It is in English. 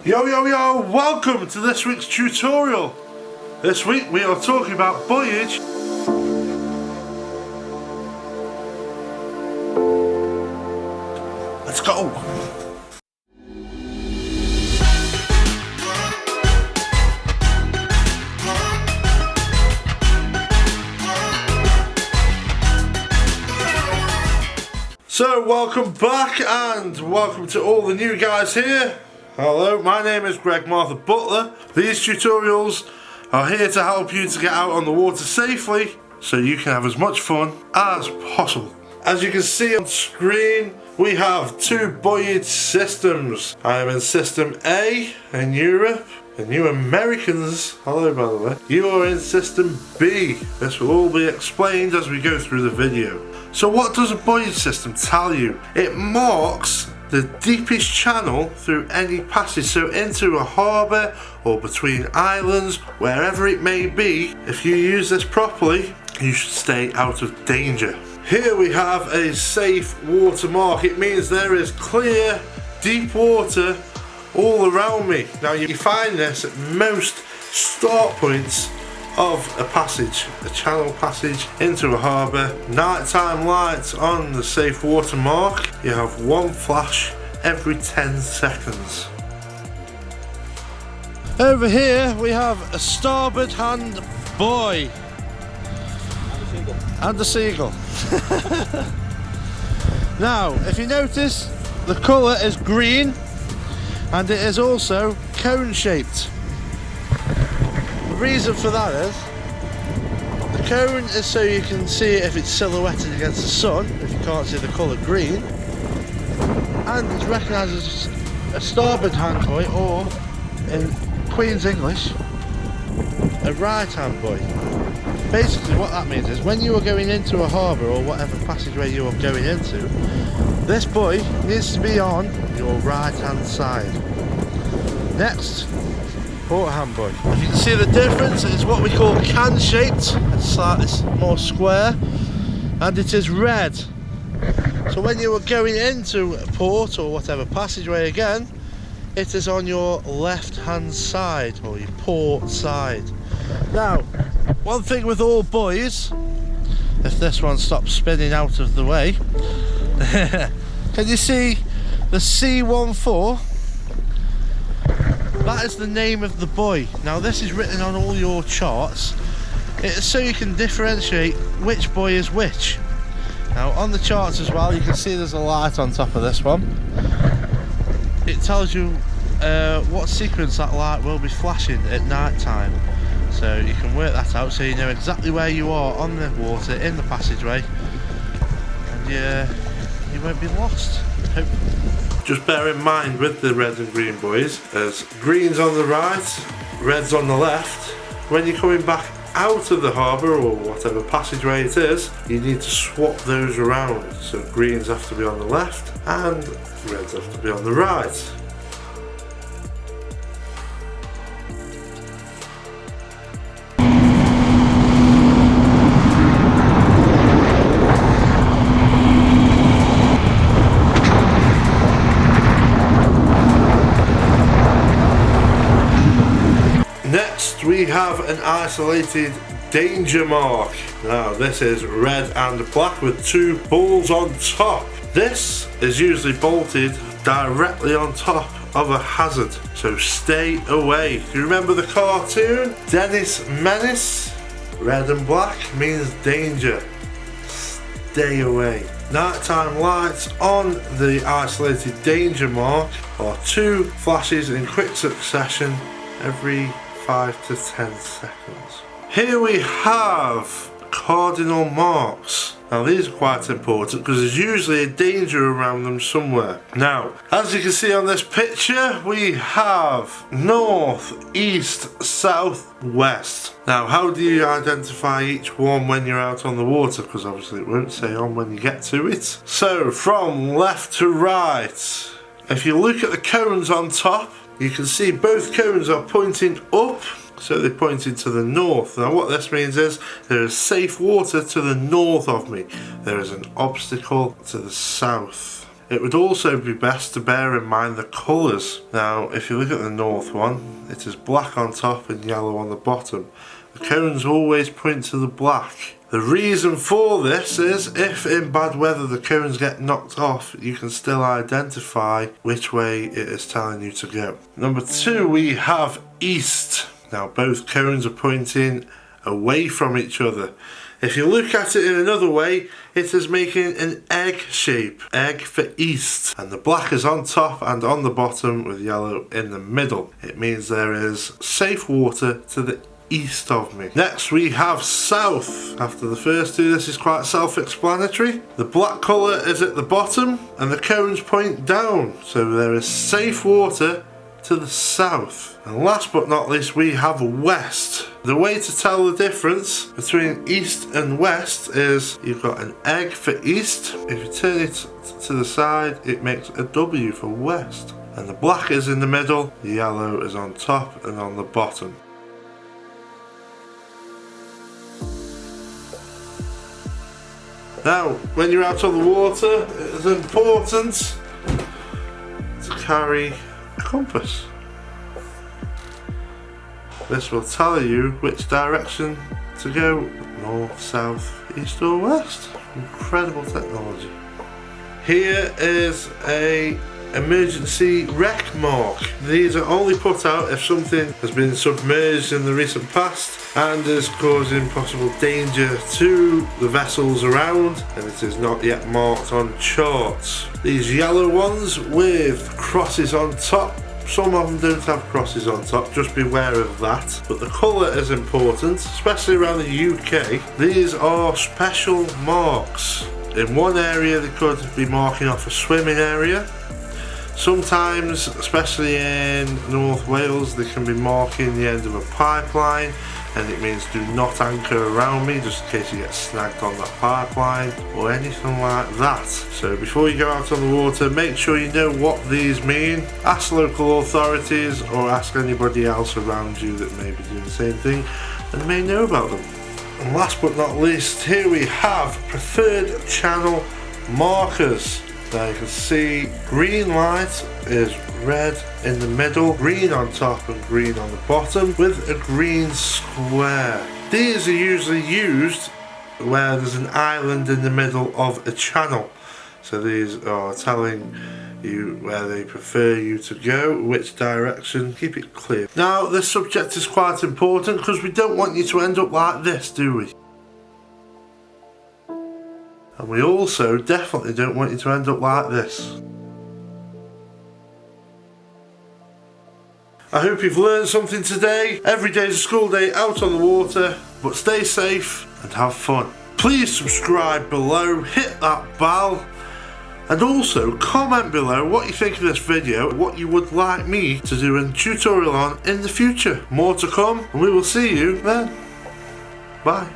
Yo, welcome to this week's tutorial. This week we are talking about buoyage. Let's go. So welcome back and welcome to all the new guys here. Hello, my name is Greg Martha Butler. These tutorials are here to help you to get out on the water safely so you can have as much fun as possible. As you can see on screen, we have two buoyage systems. I am in system A in Europe, and you Americans, hello by the way, you are in system B. This will all be explained as we go through the video. So what does a buoyage system tell you? It marks the deepest channel through any passage, so into a harbour or between islands, wherever it may be. If you use this properly, you should stay out of danger. Here we have a safe water mark. It means there is clear, deep water all around me. Now you find this at most start points of a passage, a channel passage into a harbour. Nighttime lights on the safe water mark. You have one flash every 10 seconds. Over here we have a starboard hand buoy. And a seagull. Now, if you notice, the colour is green and it is also cone shaped. The reason for that is the cone is so you can see if it's silhouetted against the sun, if you can't see the colour green, and it's recognised as a starboard hand buoy, or in Queen's English, a right hand buoy. Basically what that means is when you are going into a harbour or whatever passageway you are going into, this buoy needs to be on your right hand side. Next, port hand buoy. If you can see the difference, it's what we call can shaped. It's slightly more square and it is red. So when you are going into a port or whatever passageway again, it is on your left hand side or your port side. Now, one thing with all buoys, if this one stops spinning out of the way, can you see the C14? That is the name of the buoy. Now this is written on all your charts. It's so you can differentiate which buoy is which. Now on the charts as well, you can see there's a light on top of this one. It tells you what sequence that light will be flashing at night time. So you can work that out so you know exactly where you are on the water, in the passageway, and you won't be lost, hopefully. Just bear in mind with the red and green buoys, there's greens on the right, reds on the left. When you're coming back out of the harbour or whatever passageway it is, you need to swap those around. So greens have to be on the left and reds have to be on the right. Next we have an isolated danger mark. Now this is red and black with two balls on top. This is usually bolted directly on top of a hazard, so stay away. Do you remember the cartoon Dennis Menace? Red and black means danger. Stay away. Nighttime lights on the isolated danger mark are two flashes in quick succession every 5 to 10 seconds. Here we have Cardinal marks. Now these are quite important because there's usually a danger around them somewhere. Now, as you can see on this picture, we have north, east, south, west. Now, how do you identify each one when you're out on the water? Because obviously it won't say on when you get to it. So from left to right, if you look at the cones on top, you can see both cones are pointing up, so they're pointing to the north. Now what this means is there is safe water to the north of me. There is an obstacle to the south. It would also be best to bear in mind the colours. Now, if you look at the north one, it is black on top and yellow on the bottom. The cones always point to the black. The reason for this is if in bad weather the cones get knocked off, you can still identify which way it is telling you to go. Number 2, we have east. Now both cones are pointing away from each other. If you look at it in another way, it is making an egg shape, egg for east. And the black is on top and on the bottom with yellow in the middle. It means there is safe water to the east of me. Next we have south. After the first two, this is quite self-explanatory. The black colour is at the bottom and the cones point down. So there is safe water to the south. And last but not least, we have west. The way to tell the difference between east and west is you've got an egg for east. If you turn it to the side, it makes a W for west. And the black is in the middle, the yellow is on top and on the bottom. Now, when you're out on the water, it is important to carry a compass. This will tell you which direction to go, north, south, east or west. Incredible technology. Here is a emergency wreck mark. These are only put out if something has been submerged in the recent past and is causing possible danger to the vessels around, and it is not yet marked on charts. These yellow ones with crosses on top, some of them don't have crosses on top, just beware of that. But the colour is important, especially around the UK. These are special marks. In one area they could be marking off a swimming area. Sometimes, especially in North Wales, they can be marking the end of a pipeline, and it means do not anchor around me just in case you get snagged on that pipeline or anything like that. So before you go out on the water, make sure you know what these mean. Ask local authorities or ask anybody else around you that may be doing the same thing and may know about them. And last but not least, here we have preferred channel markers. Now you can see green light is red in the middle, green on top and green on the bottom with a green square. These are usually used where there's an island in the middle of a channel. So these are telling you where they prefer you to go, which direction, keep it clear. Now this subject is quite important because we don't want you to end up like this, do we? And we also definitely don't want you to end up like this. I hope you've learned something today. Every day is a school day out on the water, but stay safe and have fun. Please subscribe below, hit that bell, and also comment below what you think of this video, what you would like me to do a tutorial on in the future. More to come, and we will see you then. Bye.